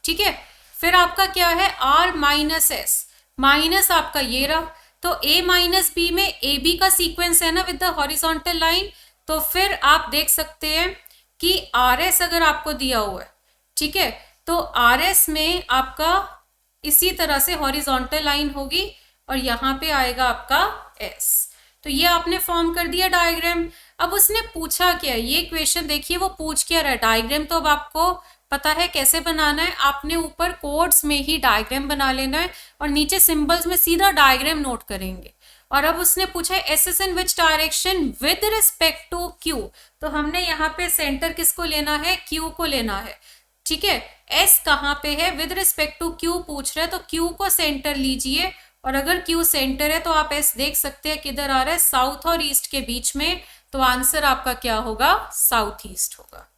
ठीक है। फिर आपका क्या है, आर माइनस एस, माइनस आपका ये रहा। तो a माइनस बी में ए बी का सीक्वेंस है ना विद द हॉरिजॉन्टल लाइन, तो फिर आप देख सकते हैं कि आर एस अगर आपको दिया हुआ है, ठीक है, तो आर एस में आपका इसी तरह से हॉरिजॉन्टल लाइन होगी और यहाँ पे आएगा आपका एस। तो ये आपने फॉर्म कर दिया डायग्राम। अब उसने पूछा क्या, ये क्वेश्चन देखिए वो पूछ क्या रहा है, डायग्राम तो अब आपको पता है कैसे बनाना है, आपने ऊपर कोड्स में ही डायग्राम बना लेना है और नीचे सिंबल्स में सीधा डायग्राम नोट करेंगे। और अब उसने पूछा है S is in which direction with respect to Q, तो हमने यहाँ पे सेंटर किसको लेना है, क्यू को लेना है, ठीक है। एस कहाँ पे है, विद रिस्पेक्ट टू क्यू पूछ रहे हैं, तो क्यू को सेंटर लीजिए और अगर क्यू सेंटर है तो आप एस देख सकते हैं किधर आ रहा है, साउथ और ईस्ट के बीच में, तो आंसर आपका क्या होगा, साउथ ईस्ट होगा।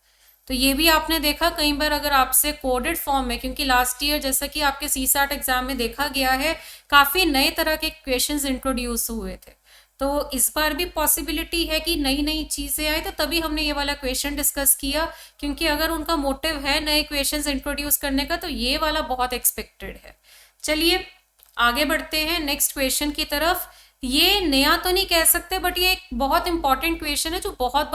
तो ये भी आपने देखा कई बार अगर आपसे कोडेड फॉर्म में, क्योंकि लास्ट ईयर जैसा कि आपके सीसैट एग्जाम में देखा गया है काफ़ी नए तरह के क्वेश्चंस इंट्रोड्यूस हुए थे, तो इस बार भी पॉसिबिलिटी है कि नई नई चीज़ें आए, तो तभी हमने ये वाला क्वेश्चन डिस्कस किया, क्योंकि अगर उनका मोटिव है नए क्वेश्चंस इंट्रोड्यूस करने का तो ये वाला बहुत एक्सपेक्टेड है। चलिए आगे बढ़ते हैं नेक्स्ट क्वेश्चन की तरफ। ये नया तो नहीं कह सकते बट ये एक बहुत इंपॉर्टेंट क्वेश्चन है जो बहुत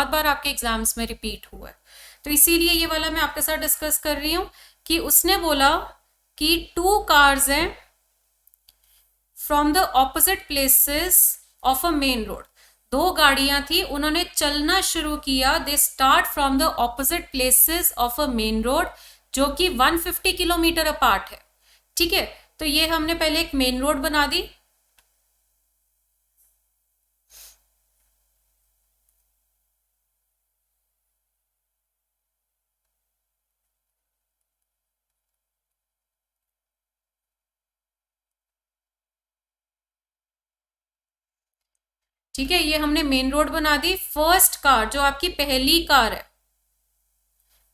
बार आपके एग्जाम्स में रिपीट हुआ है, तो इसीलिए ये वाला मैं आपके साथ डिस्कस कर रही हूँ। कि उसने बोला कि 2 कार्स हैं from the opposite places of a main road, 2 गाड़ियां थी, उन्होंने चलना शुरू किया, they start from the opposite places of a main road जो कि 150 किलोमीटर अपार्ट है, ठीक है। तो ये हमने पहले एक मेन रोड बना दी, ठीक है, ये हमने मेन रोड बना दी। फर्स्ट कार जो आपकी पहली कार है,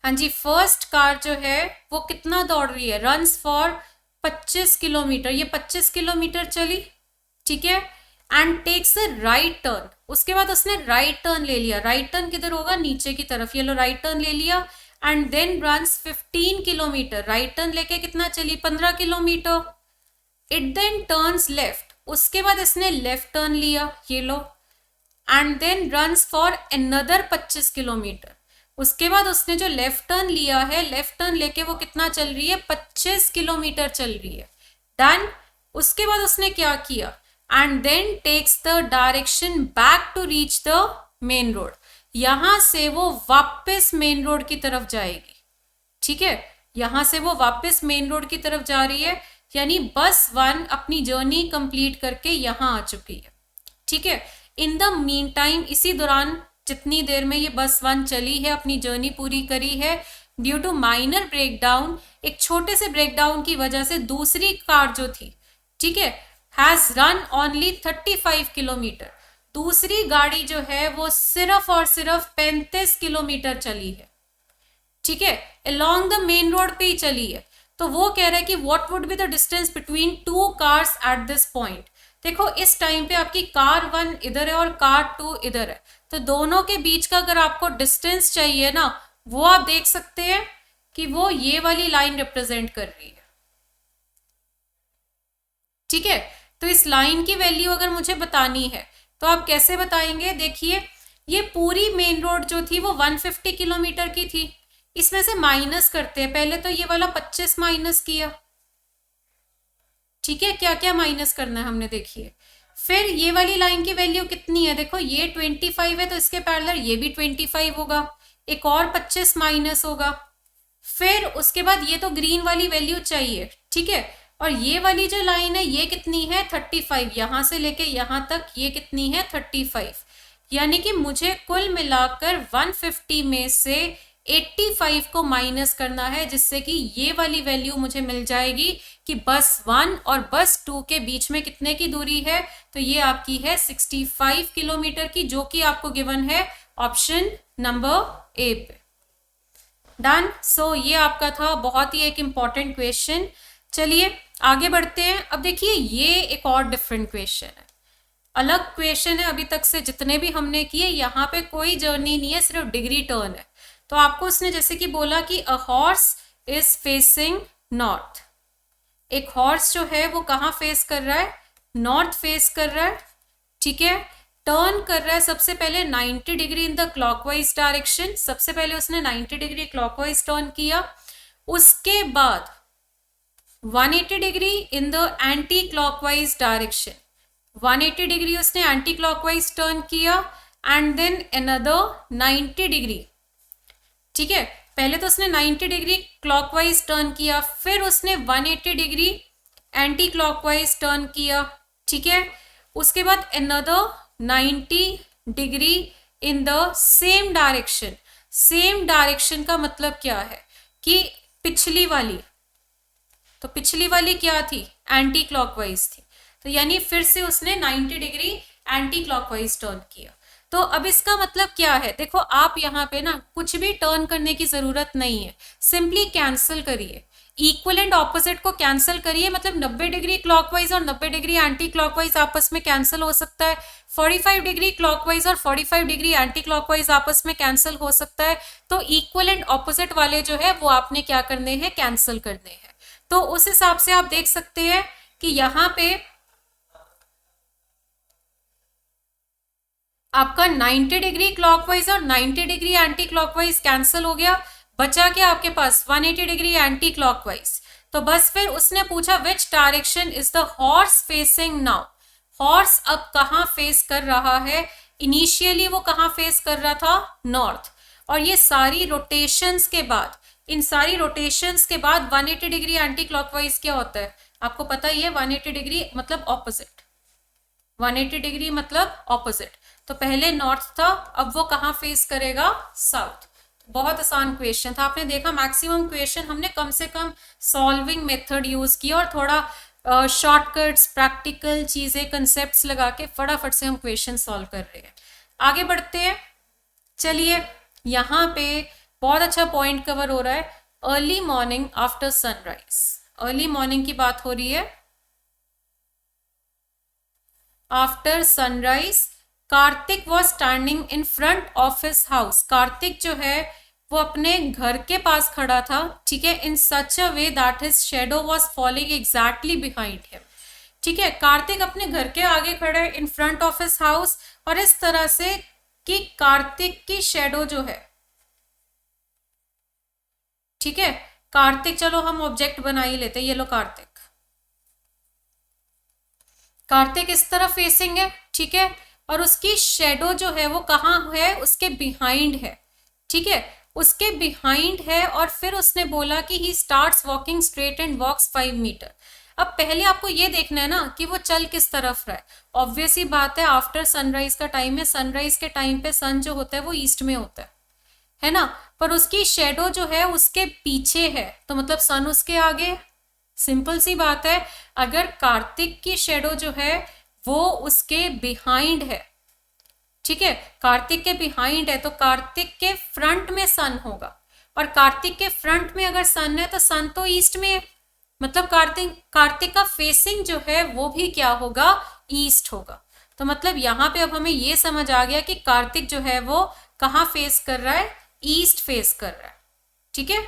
हाँ जी, फर्स्ट कार जो है वो कितना दौड़ रही है, रन्स फॉर 25 किलोमीटर, ये 25 किलोमीटर चली, ठीक है, and takes a right turn. उसके बाद उसने राइट टर्न ले लिया, राइट टर्न किधर होगा, नीचे की तरफ, ये लो राइट टर्न ले लिया and then runs 15 kilometre, right turn लेके कितना चली 15 kilometre. It then turns left, उसके बाद इसने लेफ्ट टर्न लिया, ये लो, and then runs for another 25 kilometre. उसके बाद उसने जो लेफ्ट टर्न लिया है, लेफ्ट टर्न लेके वो कितना चल रही है 25 किलोमीटर चल रही है. डन. उसके बाद उसने क्या किया, and then takes the direction back to reach the main road. यहां से वो वापस मेन रोड की तरफ जाएगी. ठीक है, यहां से वो वापस मेन रोड की तरफ जा रही है, यानी बस 1 अपनी जर्नी कंप्लीट करके यहां आ चुकी है. ठीक है. इन द मीन टाइम, इसी दौरान जितनी देर में ये बस 1 चली है, अपनी जर्नी पूरी करी है, ड्यू टू माइनर ब्रेकडाउन, एक छोटे से ब्रेकडाउन की वजह से दूसरी कार जो थी, ठीक है, हैज रन ओनली 35 किलोमीटर. दूसरी गाड़ी जो है वो सिर्फ और सिर्फ 35 किलोमीटर चली है. ठीक है, अलोंग द मेन रोड पे ही चली है. तो वो कह रहा है कि what would be the distance between two cars at this point. देखो इस टाइम पे आपकी कार 1 इधर है और कार 2 इधर है, तो दोनों के बीच का अगर आपको डिस्टेंस चाहिए ना, वो आप देख सकते हैं कि वो ये वाली लाइन रिप्रेजेंट कर रही है. ठीक है, तो इस लाइन की वैल्यू अगर मुझे बतानी है तो आप कैसे बताएंगे. देखिए ये पूरी मेन रोड जो थी वो 150 किलोमीटर की थी. इसमें से माइनस करते हैं. पहले तो ये वाला 25 माइनस किया. ठीक है, क्या क्या माइनस करना है हमने, देखिए. फिर ये वाली लाइन की वैल्यू कितनी है, देखो ये 25 है तो इसके पैरेलल ये भी 25 होगा, एक और 25 माइनस होगा. फिर उसके बाद ये तो ग्रीन वाली वैल्यू चाहिए. ठीक है, और ये वाली जो लाइन है ये कितनी है 35, यहां से लेके यहां तक ये कितनी है 35. यानी कि मुझे कुल मिलाकर 150 में से 85 को माइनस करना है, जिससे कि ये वाली वैल्यू मुझे मिल जाएगी कि बस 1 और बस 2 के बीच में कितने की दूरी है. तो ये आपकी है 65 किलोमीटर की, जो कि आपको गिवन है ऑप्शन नंबर ए पे. डन. सो ये आपका था बहुत ही एक इंपॉर्टेंट क्वेश्चन. चलिए आगे बढ़ते हैं. अब देखिए ये एक और डिफरेंट क्वेश्चन है, अलग क्वेश्चन है अभी तक से जितने भी हमने किए. यहाँ पे कोई जर्नी नहीं है, सिर्फ डिग्री टर्न है. तो आपको उसने जैसे कि बोला कि a horse is facing north. एक हॉर्स जो है वो कहाँ फेस कर रहा है, नॉर्थ फेस कर रहा है. ठीक है, टर्न कर रहा है सबसे पहले 90 degree in the clockwise direction. सबसे पहले उसने 90 डिग्री क्लॉकवाइज टर्न किया. उसके बाद 180 degree in the anti clockwise direction. 180 degree उसने एंटी क्लॉकवाइज टर्न किया, एंड देन अनदर 90 डिग्री. ठीक है, पहले तो उसने 90 डिग्री क्लॉकवाइज टर्न किया, फिर उसने 180 डिग्री एंटी क्लॉकवाइज टर्न किया. ठीक है, उसके बाद another 90 degree in the same direction. Same direction का मतलब क्या है कि पिछली वाली, तो पिछली वाली क्या थी, एंटी क्लॉकवाइज थी. तो यानी फिर से उसने 90 डिग्री एंटी क्लॉकवाइज टर्न किया. तो अब इसका मतलब क्या है, देखो आप यहाँ पे ना कुछ भी टर्न करने की जरूरत नहीं है, सिंपली कैंसिल करिए. इक्वल एंड ऑपोजिट को कैंसिल करिए, मतलब 90 डिग्री क्लॉकवाइज और 90 डिग्री एंटी क्लॉकवाइज आपस में कैंसिल हो सकता है. 45 डिग्री क्लॉकवाइज और 45 डिग्री एंटी क्लॉकवाइज आपस में कैंसिल हो सकता है. तो इक्वल एंड ऑपोजिट वाले जो है वो आपने क्या करने हैं, कैंसिल करने हैं. तो उस हिसाब से आप देख सकते हैं कि यहाँ पे आपका 90 डिग्री क्लॉकवाइज और 90 डिग्री एंटी क्लॉकवाइज कैंसिल हो गया. बचा क्या आपके पास 180 डिग्री एंटी क्लॉकवाइज. तो बस फिर उसने पूछा विच direction is the horse facing now. Horse अब कहाँ फेस कर रहा है, इनिशियली वो कहाँ फेस कर रहा था, नॉर्थ. और ये सारी रोटेशंस के बाद, इन सारी रोटेशंस के बाद 180 डिग्री एंटी क्लॉकवाइज क्या होता है आपको पता ही है. 180 डिग्री मतलब ऑपोजिट, 180 डिग्री मतलब ऑपोजिट. तो पहले नॉर्थ था, अब वो कहाँ फेस करेगा, साउथ. बहुत आसान क्वेश्चन था. आपने देखा मैक्सिमम क्वेश्चन हमने कम से कम सॉल्विंग मेथड यूज किया और थोड़ा शॉर्टकट्स, प्रैक्टिकल चीजें, कंसेप्ट्स लगा के फटाफट से हम क्वेश्चन सॉल्व कर रहे हैं. आगे बढ़ते हैं. चलिए यहाँ पे बहुत अच्छा पॉइंट कवर हो रहा है, early morning after sunrise. Early morning की बात हो रही है. After sunrise Kartik was standing in front of his house. Kartik जो है वो अपने घर के पास खड़ा था, ठीक है, in such a way that his shadow was following exactly behind him. ठीक है, कार्तिक अपने घर के आगे खड़े है, in front of his house, और इस तरह से कि कार्तिक की शेडो जो है, ठीक है, कार्तिक, चलो हम ऑब्जेक्ट बना ही लेते, ये लो कार्तिक, कार्तिक इस तरफ फेसिंग है, ठीक है, और उसकी शेडो जो है वो कहाँ है, उसके बिहाइंड है, ठीक है, उसके बिहाइंड है। और फिर उसने बोला कि he starts walking straight and walks 5 metre. अब पहले आपको ये देखना है ना कि वो चल किस तरफ रहा है। ऑब्वियस ही बात है, आफ्टर सनराइज का टाइम है, सनराइज के टाइम पे सन जो होता है वो ईस्ट में होता है ना, पर उसकी शेडो जो है उसके पीछे है, तो मतलब सन उसके आगे। सिंपल सी बात है, अगर कार्तिक की शेडो जो है वो उसके बिहाइंड है, ठीक है, कार्तिक के बिहाइंड है, तो कार्तिक के फ्रंट में सन होगा, और कार्तिक के फ्रंट में अगर सन है तो सन तो ईस्ट में है, मतलब कार्तिक का फेसिंग जो है वो भी क्या होगा, ईस्ट होगा। तो मतलब यहाँ पे अब हमें ये समझ आ गया कि कार्तिक जो है वो कहाँ फेस कर रहा है, ईस्ट फेस कर रहा है, ठीक है,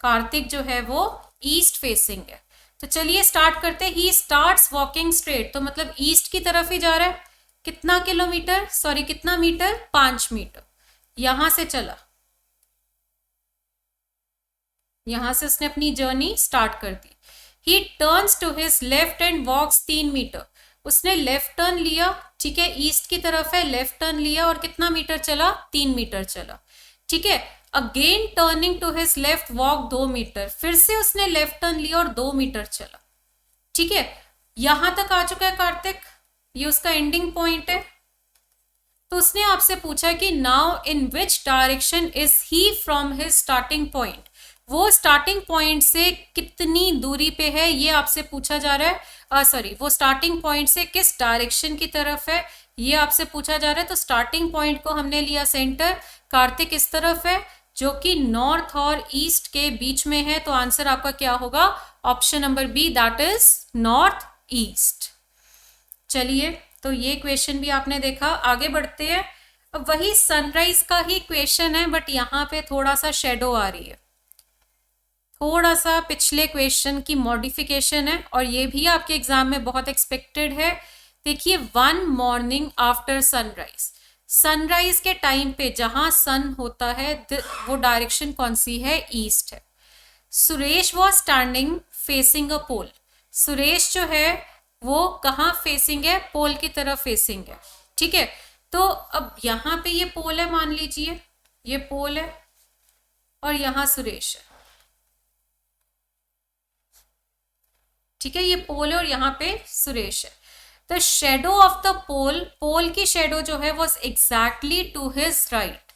कार्तिक जो है वो ईस्ट फेसिंग है। तो चलिए स्टार्ट करते हैं। ही स्टार्ट्स वॉकिंग स्ट्रेट, तो मतलब ईस्ट की तरफ ही जा रहा है। कितना किलोमीटर, सॉरी कितना मीटर, 5 मीटर। यहां से चला, यहां से उसने अपनी जर्नी स्टार्ट कर दी। He turns to his left and walks 3 metre. उसने लेफ्ट टर्न लिया, ठीक है, ईस्ट की तरफ है, लेफ्ट टर्न लिया और कितना मीटर चला, 3 मीटर चला, ठीक है। Again turning to his left walk 2 metre, फिर से उसने लेफ्ट टर्न लिया और 2 मीटर चला, ठीक है। यहां तक आ चुका है कार्तिक, ये उसका एंडिंग पॉइंट है। तो उसने आपसे पूछा कि now in which direction is he from his starting point, वो स्टार्टिंग पॉइंट से कितनी दूरी पे है, ये आपसे पूछा जा रहा है। सॉरी, वो स्टार्टिंग पॉइंट से किस डायरेक्शन की तरफ है, ये आपसे पूछा जा रहा है। तो स्टार्टिंग पॉइंट को हमने लिया सेंटर, कार्तिक इस तरफ है जो कि नॉर्थ और ईस्ट के बीच में है, तो आंसर आपका क्या होगा, option number B, that is north east. चलिए, तो ये क्वेश्चन भी आपने देखा। आगे बढ़ते हैं। अब वही सनराइज का ही क्वेश्चन है, बट यहाँ पे थोड़ा सा शेडो आ रही है, थोड़ा सा पिछले क्वेश्चन की मॉडिफिकेशन है, और ये भी आपके एग्जाम में बहुत एक्सपेक्टेड है। देखिए, 1 मॉर्निंग आफ्टर सनराइज, सनराइज के टाइम पे जहां सन होता है वो डायरेक्शन कौन सी है, ईस्ट है। Suresh was standing facing a pole, Suresh जो है वो कहाँ फेसिंग है, पोल की तरफ फेसिंग है, ठीक है। तो अब यहाँ पे ये पोल है, मान लीजिए ये पोल है, और यहाँ सुरेश है, ठीक है, ये पोल है और यहाँ पे सुरेश है। द शेडो ऑफ द पोल, पोल की शेडो जो है वो एग्जैक्टली टू हिज राइट,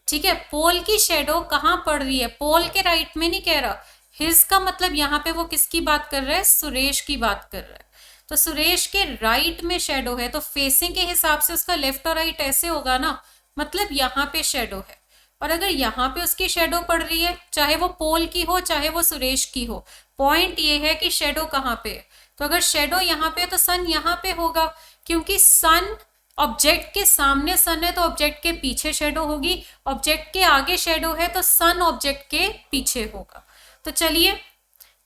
ठीक है। पोल की शेडो कहाँ पड़ रही है, पोल के राइट में नहीं कह रहा, हिज का मतलब यहाँ पे वो किसकी बात कर रहा है, सुरेश की बात कर रहा है। तो सुरेश के राइट में शेडो है, तो फेसिंग के हिसाब से उसका लेफ्ट और राइट ऐसे होगा ना, मतलब यहाँ पे शेडो है। और अगर यहाँ पे उसकी शेडो पड़ रही है, चाहे वो पोल की हो चाहे वो सुरेश की हो, पॉइंट ये है कि शेडो कहाँ पे है। तो अगर शेडो यहाँ पे है तो सन यहाँ पे होगा, क्योंकि सन ऑब्जेक्ट के सामने सन है तो ऑब्जेक्ट के पीछे शेडो होगी, ऑब्जेक्ट के आगे शेडो है तो सन ऑब्जेक्ट के पीछे होगा। तो चलिए,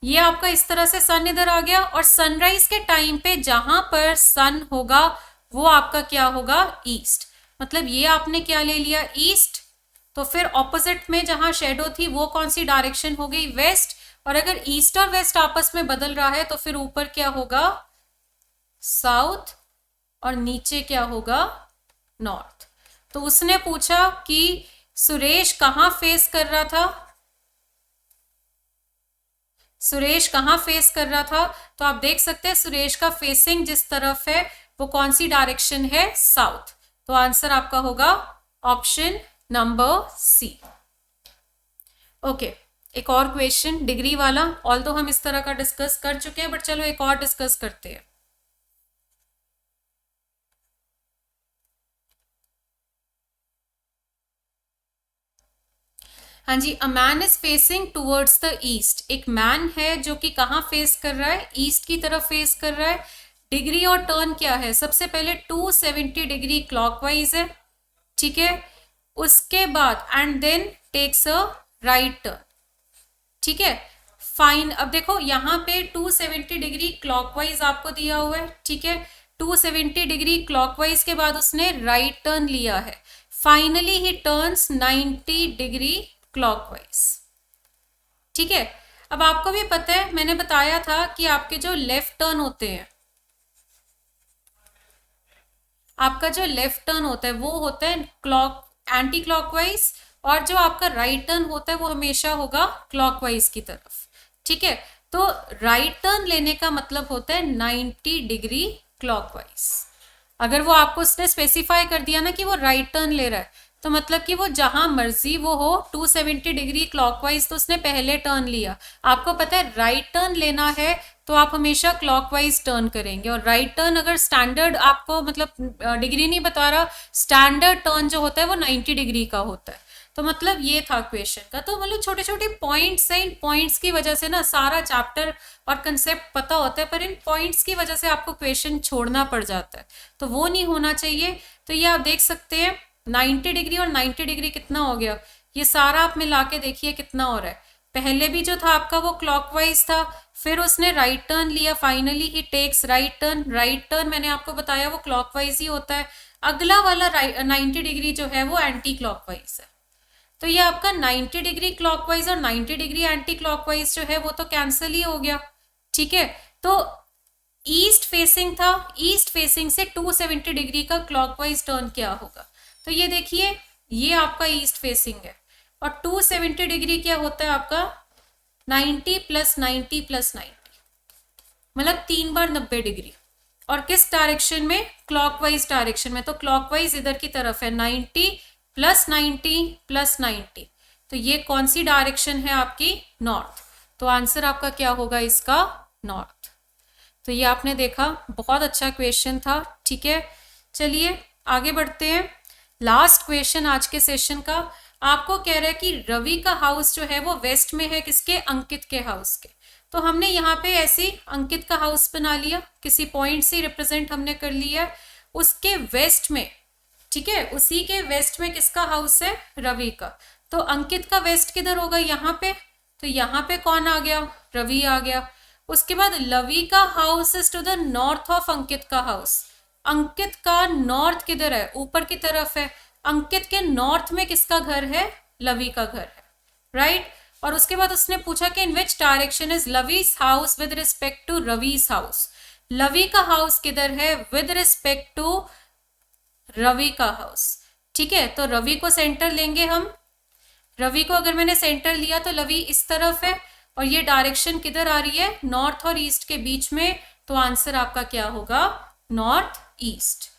ये आपका इस तरह से सन इधर आ गया, और सनराइज के टाइम पे जहां पर सन होगा वो आपका क्या होगा, ईस्ट। मतलब ये आपने क्या ले लिया, ईस्ट। तो फिर ऑपोजिट में जहां शेडो थी वो कौन सी डायरेक्शन हो गई, वेस्ट। और अगर ईस्ट और वेस्ट आपस में बदल रहा है तो फिर ऊपर क्या होगा, साउथ, और नीचे क्या होगा, नॉर्थ। तो उसने पूछा कि सुरेश कहाँ फेस कर रहा था, सुरेश कहाँ फेस कर रहा था, तो आप देख सकते हैं सुरेश का फेसिंग जिस तरफ है वो कौन सी डायरेक्शन है, साउथ। तो आंसर आपका होगा ऑप्शन नंबर सी। ओके, एक और क्वेश्चन डिग्री वाला, ऑल तो हम इस तरह का डिस्कस कर चुके हैं, बट चलो एक और डिस्कस करते हैं। हाँ जी, a man is facing towards the east, एक मैन है जो कि कहाँ फेस कर रहा है, ईस्ट की तरफ फेस कर रहा है। डिग्री और टर्न क्या है, सबसे पहले 270 डिग्री क्लॉकवाइज है, ठीक है। उसके बाद and then takes a right turn, ठीक है। फाइन, अब देखो यहाँ पे 270 डिग्री क्लॉकवाइज आपको दिया हुआ है, ठीक है। 270 डिग्री क्लॉकवाइज के बाद उसने राइट टर्न लिया है, finally he turns 90 degree clockwise, ठीक है। अब आपको भी पता है, मैंने बताया था कि आपके जो लेफ्ट टर्न होते हैं, आपका जो लेफ्ट टर्न होता है वो होता है क्लॉक एंटी क्लॉकवाइज, और जो आपका राइट टर्न होता है वो हमेशा होगा क्लॉकवाइज की तरफ, ठीक है। तो राइट टर्न लेने का मतलब होता है 90 डिग्री क्लॉकवाइज। अगर वो आपको उसने स्पेसिफाई कर दिया ना कि वो राइट टर्न ले रहा है, तो मतलब कि वो जहां मर्जी वो हो 270 डिग्री क्लॉकवाइज तो उसने पहले टर्न लिया। आपको पता है राइट टर्न लेना है तो आप हमेशा क्लॉकवाइज टर्न करेंगे, और राइट टर्न अगर स्टैंडर्ड आपको मतलब डिग्री नहीं बता रहा, स्टैंडर्ड टर्न जो होता है वो 90 डिग्री का होता है। तो मतलब ये था क्वेश्चन का। तो मतलब छोटे छोटे पॉइंट्स हैं, इन पॉइंट्स की वजह से ना सारा चैप्टर और कंसेप्ट पता होता है, पर इन पॉइंट्स की वजह से आपको क्वेश्चन छोड़ना पड़ जाता है, तो वो नहीं होना चाहिए। तो ये आप देख सकते हैं 90 डिग्री और 90 डिग्री कितना हो गया, ये सारा आप मिला के देखिए कितना हो रहा है। पहले भी जो था आपका वो क्लॉकवाइज था, फिर उसने राइट टर्न लिया, finally he takes right turn. Right turn मैंने आपको बताया वो क्लॉकवाइज ही होता है। अगला वाला 90 डिग्री जो है वो एंटी क्लॉकवाइज है। तो ये आपका 90 डिग्री क्लॉकवाइज और 90 डिग्री एंटी क्लॉकवाइज जो है वो तो कैंसिल ही हो गया, ठीक है। तो ईस्ट फेसिंग था, ईस्ट फेसिंग से 270 डिग्री का क्लॉकवाइज टर्न क्या होगा, तो ये देखिए ये आपका ईस्ट फेसिंग है, और 270 डिग्री क्या होता है आपका 90 प्लस 90 प्लस 90, मतलब 3 बार 90 डिग्री। और किस डायरेक्शन में, क्लॉकवाइज डायरेक्शन में, तो क्लॉकवाइज इधर की तरफ है 90 प्लस 90 प्लस 90, तो ये कौन सी डायरेक्शन है आपकी, नॉर्थ। तो आंसर आपका क्या होगा इसका, नॉर्थ। तो ये आपने देखा बहुत अच्छा क्वेश्चन था, ठीक है। चलिए आगे बढ़ते हैं। लास्ट क्वेश्चन आज के सेशन का, आपको कह रहा है कि रवि का हाउस जो है वो वेस्ट में है, किसके, अंकित के हाउस के। तो हमने यहाँ पे ऐसे अंकित का हाउस बना लिया, किसी पॉइंट से रिप्रेजेंट हमने कर लिया, उसके वेस्ट में, ठीक है, उसी के वेस्ट में किसका हाउस है, रवि का। तो अंकित का वेस्ट किधर होगा, यहाँ पे, तो यहाँ पे कौन आ गया, रवि आ गया। उसके बाद लवी का house is to the north of Ankit का हाउस। अंकित का नॉर्थ किधर है, ऊपर की तरफ है। अंकित के नॉर्थ में किसका घर है, लवी का घर है, राइट। और उसके बाद उसने पूछा कि in which direction is Lavi's house with respect to Ravi's house. Lavi का हाउस किधर है विद रिस्पेक्ट टू रवि का हाउस, ठीक है। तो रवि को सेंटर लेंगे हम, रवि को अगर मैंने सेंटर लिया तो लवी इस तरफ है, और ये डायरेक्शन किधर आ रही है, नॉर्थ और ईस्ट के बीच में, तो आंसर आपका क्या होगा, नॉर्थ ईस्ट।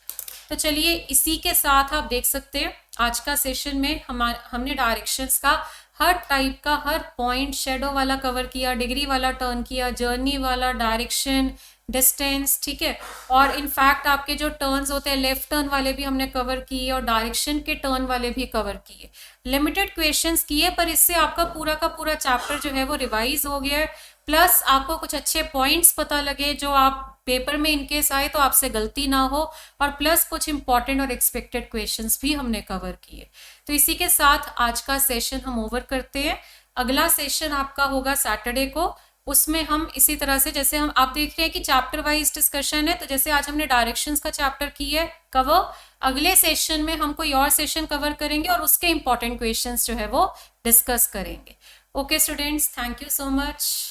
तो चलिए इसी के साथ आप देख सकते हैं आज का सेशन में हमने डायरेक्शंस का हर टाइप का हर पॉइंट, शेडो वाला कवर किया, डिग्री वाला टर्न किया, जर्नी वाला, डायरेक्शन, डिस्टेंस, ठीक है। और इनफैक्ट आपके जो टर्न्स होते हैं लेफ्ट टर्न वाले भी हमने कवर किए, और डायरेक्शन के टर्न वाले भी कवर किए। लिमिटेड क्वेश्चंस किए, पर इससे आपका पूरा का पूरा चैप्टर जो है वो रिवाइज हो गया है, प्लस आपको कुछ अच्छे पॉइंट्स पता लगे जो आप पेपर में इनकेस आए तो आपसे गलती ना हो, और प्लस कुछ इंपॉर्टेंट और एक्सपेक्टेड क्वेश्चंस भी हमने कवर किए। तो इसी के साथ आज का सेशन हम ओवर करते हैं। अगला सेशन आपका होगा सैटरडे को, उसमें हम इसी तरह से, जैसे हम आप देख रहे हैं कि चैप्टर वाइज डिस्कशन है, तो जैसे आज हमने डायरेक्शंस का चैप्टर किया है कवर, अगले सेशन में हम कोई और सेशन कवर करेंगे और उसके इंपॉर्टेंट क्वेश्चंस जो है वो डिस्कस करेंगे। Okay students, thank you so much.